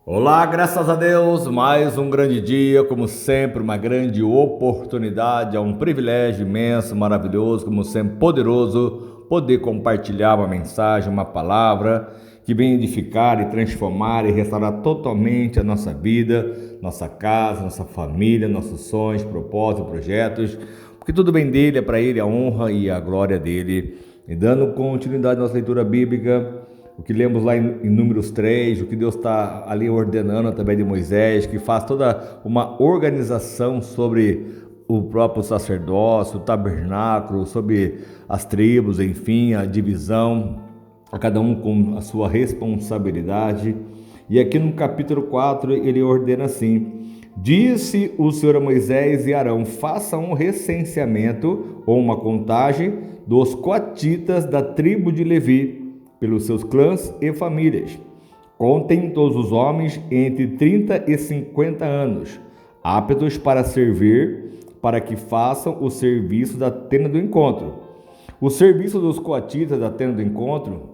Olá, graças a Deus, mais um grande dia, como sempre, uma grande oportunidade, é um privilégio imenso, maravilhoso, como sempre, poderoso, poder compartilhar uma mensagem, uma palavra que vem edificar e transformar e restaurar totalmente a nossa vida, nossa casa, nossa família, nossos sonhos, propósitos, projetos, porque tudo vem dele, é para ele a honra e a glória dele. E dando continuidade à nossa leitura bíblica, o que lemos lá em Números 3, o que Deus está ali ordenando através de Moisés, que faz toda uma organização sobre o próprio sacerdócio, o tabernáculo, sobre as tribos, enfim, a divisão, a cada um com a sua responsabilidade. E aqui no capítulo 4 ele ordena assim: Disse o Senhor a Moisés e Arão: façam um recenseamento ou uma contagem dos coatitas da tribo de Levi, pelos seus clãs e famílias. Contem todos os homens entre 30 e 50 anos, aptos para servir, para que façam o serviço da tenda do encontro. O serviço dos coatitas da tenda do encontro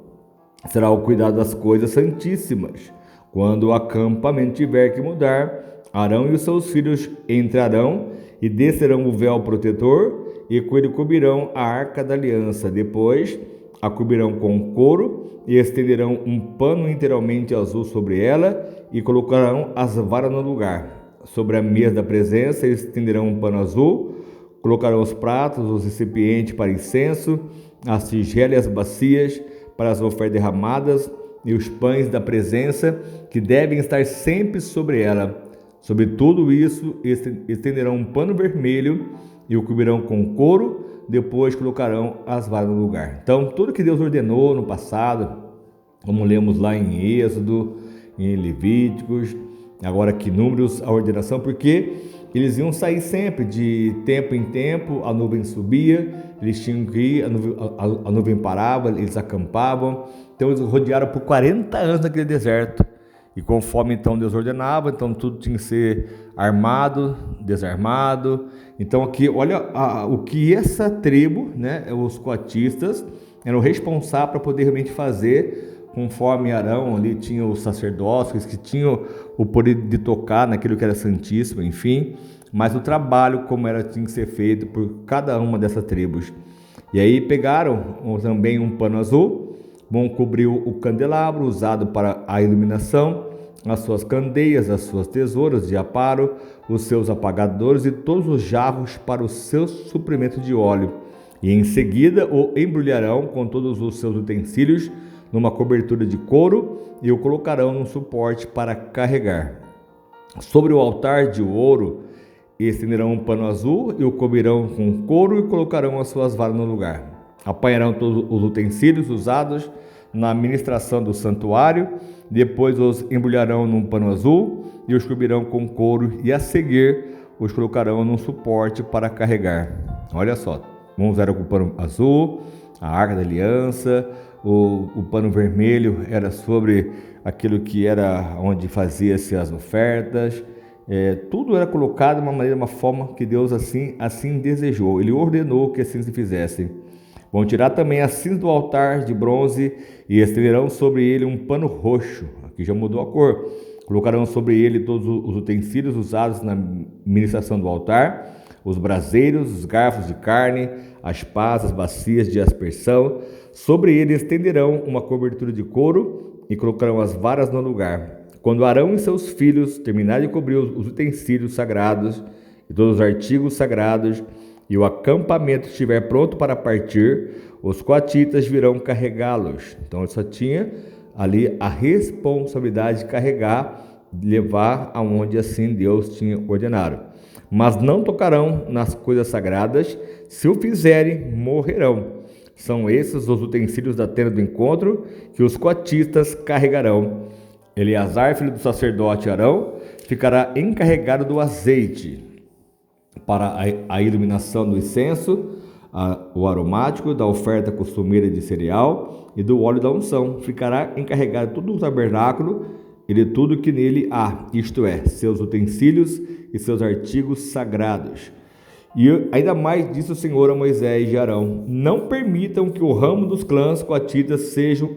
será o cuidado das coisas santíssimas. Quando o acampamento tiver que mudar, Arão e os seus filhos entrarão e descerão o véu protetor e com ele cobrirão a arca da aliança. Depois a cobrirão com couro e estenderão um pano inteiramente azul sobre ela e colocarão as varas no lugar. Sobre a mesa da presença estenderão um pano azul, colocarão os pratos, os recipientes para incenso, as tigelas e as bacias para as ofertas derramadas e os pães da presença que devem estar sempre sobre ela. Sobre tudo isso estenderão um pano vermelho e o cobrirão com couro. Depois colocarão as varas no lugar. Então, tudo que Deus ordenou no passado, como lemos lá em Êxodo, em Levíticos, agora aqui Números, a ordenação, porque eles iam sair sempre, de tempo em tempo, a nuvem subia, eles tinham que ir, a nuvem parava, eles acampavam. Então, eles rodearam por 40 anos naquele deserto. E conforme então Deus ordenava, então tudo tinha que ser armado, desarmado. Então aqui, olha o que essa tribo, né, os coatistas, eram responsáveis para poder realmente fazer, conforme Arão ali tinha os sacerdócios, que tinham o poder de tocar naquilo que era santíssimo, enfim. Mas o trabalho, como era, tinha que ser feito por cada uma dessas tribos. E aí pegaram também um pano azul, vão cobrir o candelabro usado para a iluminação, as suas candeias, as suas tesouras de aparo, os seus apagadores e todos os jarros para o seu suprimento de óleo. E em seguida o embrulharão com todos os seus utensílios numa cobertura de couro e o colocarão num suporte para carregar. Sobre o altar de ouro estenderão um pano azul e o cobrirão com couro e colocarão as suas varas no lugar. Apanharão todos os utensílios usados na administração do santuário, depois os embrulharão num pano azul e os cobrirão com couro e a seguir os colocarão num suporte para carregar. Olha só, vamos usar o pano azul, a arca da aliança, o pano vermelho era sobre aquilo que era onde fazia-se as ofertas. Tudo era colocado de uma maneira, uma forma que Deus assim desejou. Ele ordenou que assim se fizesse. Vão tirar também as cinzas do altar de bronze e estenderão sobre ele um pano roxo. Aqui já mudou a cor. Colocarão sobre ele todos os utensílios usados na ministração do altar, os braseiros, os garfos de carne, as pás, as bacias de aspersão. Sobre ele estenderão uma cobertura de couro e colocarão as varas no lugar. Quando Arão e seus filhos terminarem de cobrir os utensílios sagrados e todos os artigos sagrados, e o acampamento estiver pronto para partir, os coatitas virão carregá-los. Então ele só tinha ali a responsabilidade de carregar, levar aonde assim Deus tinha ordenado. Mas não tocarão nas coisas sagradas, se o fizerem, morrerão. São esses os utensílios da tenda do encontro que os coatistas carregarão. Eleazar, filho do sacerdote Arão, ficará encarregado do azeite para a iluminação do incenso, o aromático, da oferta costumeira de cereal e do óleo da unção. Ficará encarregado todo o tabernáculo e de tudo que nele há, isto é, seus utensílios e seus artigos sagrados. E ainda mais disse o Senhor a Moisés e Arão: não permitam que o ramo dos clãs coatitas seja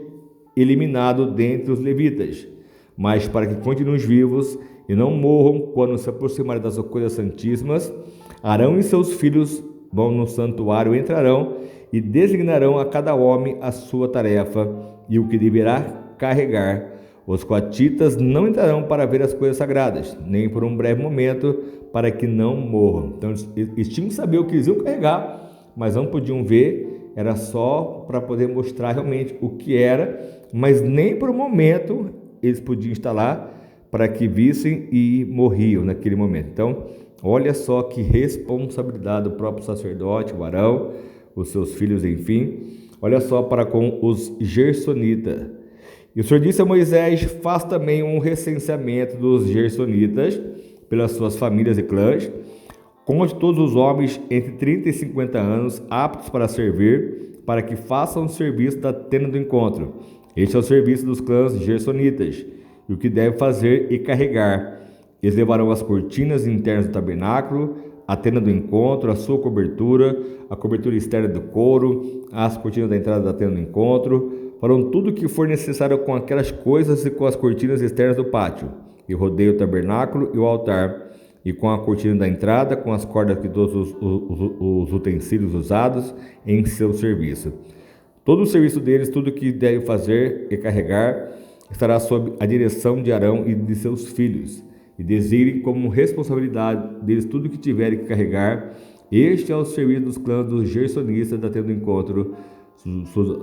eliminado dentre os levitas, mas para que continuem vivos e não morram quando se aproximarem das coisas santíssimas, Arão e seus filhos vão no santuário, entrarão e designarão a cada homem a sua tarefa e o que deverá carregar. Os coatitas não entrarão para ver as coisas sagradas, nem por um breve momento, para que não morram. Então eles tinham que saber o que eles iam carregar, mas não podiam ver, era só para poder mostrar realmente o que era, mas nem por um momento eles podiam estar lá para que vissem e morriam naquele momento. Então, olha só que responsabilidade do próprio sacerdote, o Arão, os seus filhos, enfim. Olha só para com os gersonitas. E o Senhor disse a Moisés: faz também um recenseamento dos gersonitas pelas suas famílias e clãs. Conte todos os homens entre 30 e 50 anos aptos para servir, para que façam o serviço da tenda do encontro. Este é o serviço dos clãs gersonitas, e o que deve fazer e carregar. Eles levarão as cortinas internas do tabernáculo, a tenda do encontro, a sua cobertura, a cobertura externa do couro, as cortinas da entrada da tenda do encontro. Farão tudo o que for necessário com aquelas coisas e com as cortinas externas do pátio, e rodeia o tabernáculo e o altar, e com a cortina da entrada, com as cordas de todos os utensílios usados em seu serviço. Todo o serviço deles, tudo o que deve fazer e carregar, estará sob a direção de Arão e de seus filhos, e designem como responsabilidade deles tudo o que tiverem que carregar. Este é o serviço dos clãs dos gersonistas da tenda do encontro.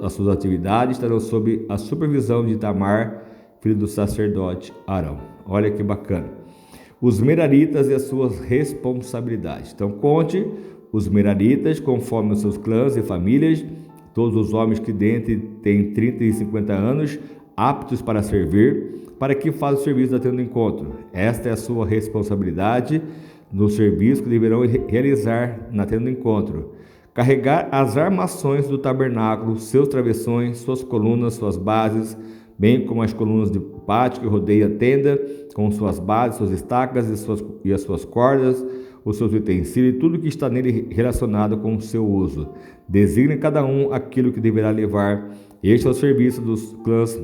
As suas atividades estarão sob a supervisão de Itamar, filho do sacerdote Arão. Olha que bacana. Os meraritas e as suas responsabilidades. Então, conte os meraritas conforme os seus clãs e famílias, todos os homens que dentre têm 30 e 50 anos, aptos para servir, para que façam o serviço da tenda do encontro. Esta é a sua responsabilidade no serviço que deverão realizar na tenda do encontro. Carregar as armações do tabernáculo, seus travessões, suas colunas, suas bases, bem como as colunas de pátio que rodeia a tenda, com suas bases, suas estacas e as suas cordas, os seus utensílios e tudo que está nele relacionado com o seu uso. Designe cada um aquilo que deverá levar. Este é o serviço dos clãs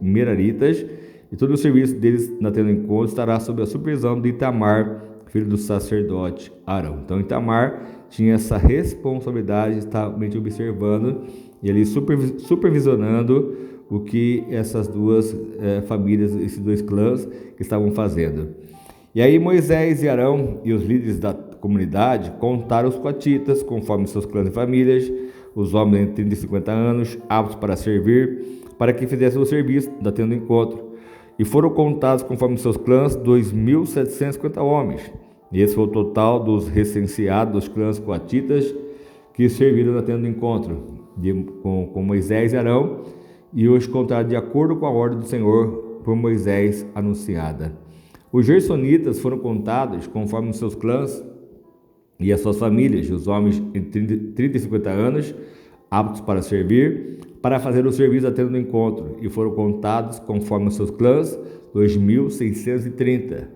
meraritas, e todo o serviço deles na tenda do encontro estará sob a supervisão de Itamar, filho do sacerdote Arão. Então Itamar tinha essa responsabilidade de estar observando e ali supervisionando o que essas duas famílias, esses dois clãs estavam fazendo. E aí Moisés e Arão e os líderes da comunidade contaram os coatitas conforme seus clãs e famílias, os homens entre 30 e 50 anos, aptos para servir, para que fizessem o serviço da tenda do encontro. E foram contados conforme seus clãs 2.750 homens. E esse foi o total dos recenseados dos clãs coatitas que serviram na tenda do encontro, com Moisés e Arão, e os contados de acordo com a ordem do Senhor por Moisés anunciada. Os gersonitas foram contados conforme os seus clãs e as suas famílias, os homens entre 30 e 50 anos, aptos para servir, para fazer o serviço da tenda do encontro, e foram contados conforme os seus clãs 2.630.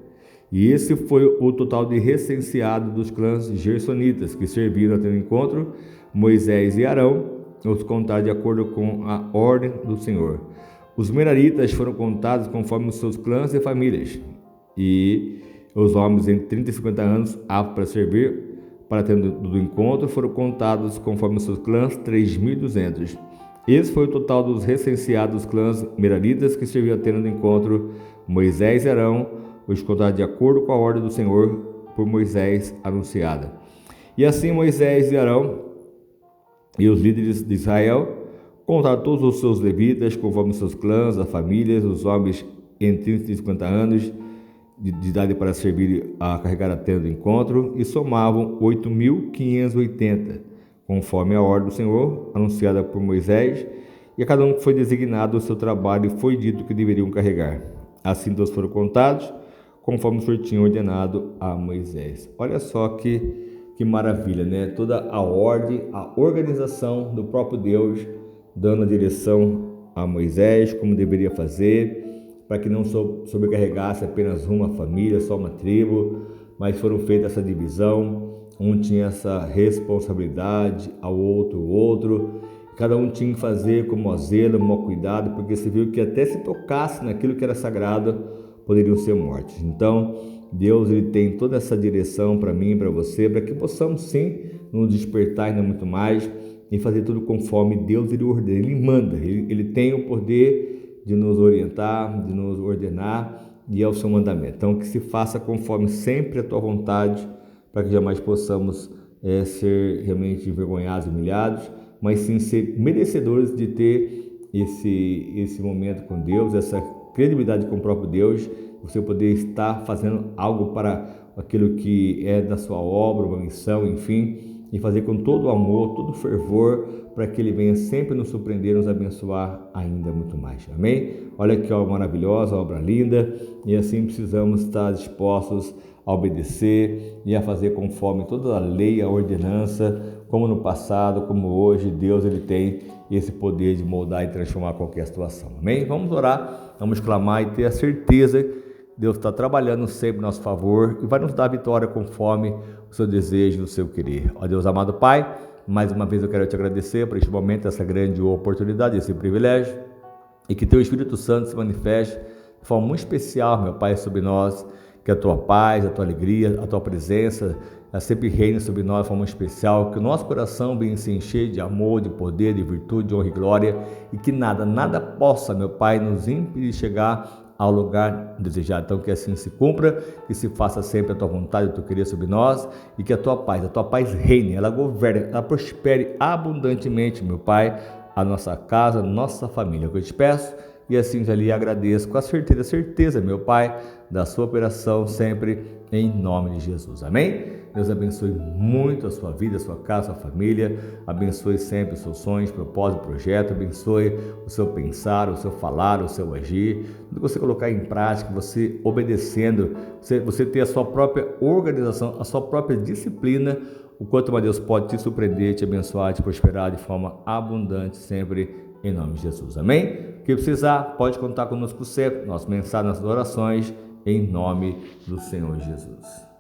E esse foi o total de recenseado dos clãs gersonitas que serviram a tenda do encontro, Moisés e Arão, os contados de acordo com a ordem do Senhor. Os meraritas foram contados conforme os seus clãs e famílias, e os homens entre 30 e 50 anos, aptos para servir para a tenda do encontro, foram contados conforme os seus clãs 3.200. Esse foi o total dos recenseados dos clãs meraritas que serviam a tenda do encontro, Moisés e Arão, os contados de acordo com a ordem do Senhor por Moisés anunciada. E assim Moisés e Arão e os líderes de Israel contaram todos os seus levitas conforme seus clãs, as famílias, os homens entre 30 e 50 anos de idade para servir a carregar a tenda do encontro, e somavam 8.580, conforme a ordem do Senhor anunciada por Moisés, e a cada um foi designado o seu trabalho e foi dito que deveriam carregar. Assim todos foram contados, conforme o Senhor tinha ordenado a Moisés. Olha só que maravilha, né? Toda a ordem, a organização do próprio Deus, dando a direção a Moisés, como deveria fazer, para que não sobrecarregasse apenas uma família, só uma tribo, mas foram feitas essa divisão, um tinha essa responsabilidade, ao outro o outro, Cada um tinha que fazer com maior zelo, com maior cuidado, porque se viu que até se tocasse naquilo que era sagrado, poderiam ser mortos. Então, Deus ele tem toda essa direção para mim e para você, para que possamos sim nos despertar ainda muito mais e fazer tudo conforme Deus ele ordena, ele manda, ele tem o poder de nos orientar, de nos ordenar e é o seu mandamento. Então, que se faça conforme sempre a tua vontade, para que jamais possamos ser realmente envergonhados, humilhados, mas sim ser merecedores de ter esse momento com Deus, essa credibilidade com o próprio Deus, você poder estar fazendo algo para aquilo que é da sua obra, uma missão, enfim, e fazer com todo o amor, todo o fervor, para que Ele venha sempre nos surpreender, nos abençoar ainda muito mais. Amém? Olha que obra maravilhosa, obra linda, e assim precisamos estar dispostos a obedecer e a fazer conforme toda a lei, a ordenança, como no passado, como hoje, Deus ele tem esse poder de moldar e transformar qualquer situação. Amém? Vamos orar, vamos clamar e ter a certeza que Deus está trabalhando sempre a nosso favor e vai nos dar a vitória conforme o seu desejo, o seu querer. Ó Deus amado Pai, mais uma vez eu quero te agradecer por este momento, essa grande oportunidade, esse privilégio, e que teu Espírito Santo se manifeste de forma muito especial, meu Pai, sobre nós, que a tua paz, a tua alegria, a tua presença sempre reine sobre nós de forma especial, que o nosso coração venha se encher de amor, de poder, de virtude, de honra e glória, e que nada possa, meu Pai, nos impedir de chegar ao lugar desejado. Então que assim se cumpra, que se faça sempre a tua vontade, o teu querer sobre nós, e que a tua paz reine, ela governe, ela prospere abundantemente, meu Pai, a nossa casa, a nossa família. Que eu te peço, e assim já lhe agradeço com a certeza, meu Pai, da sua operação sempre em nome de Jesus. Amém? Deus abençoe muito a sua vida, a sua casa, a sua família. Abençoe sempre os seus sonhos, propósito, projeto. Abençoe o seu pensar, o seu falar, o seu agir. Tudo que você colocar em prática, você obedecendo, você ter a sua própria organização, a sua própria disciplina, o quanto mais Deus pode te surpreender, te abençoar, te prosperar de forma abundante sempre em nome de Jesus. Amém? O que precisar, pode contar conosco sempre. Nossa mensagem, nossas orações, em nome do Senhor Jesus.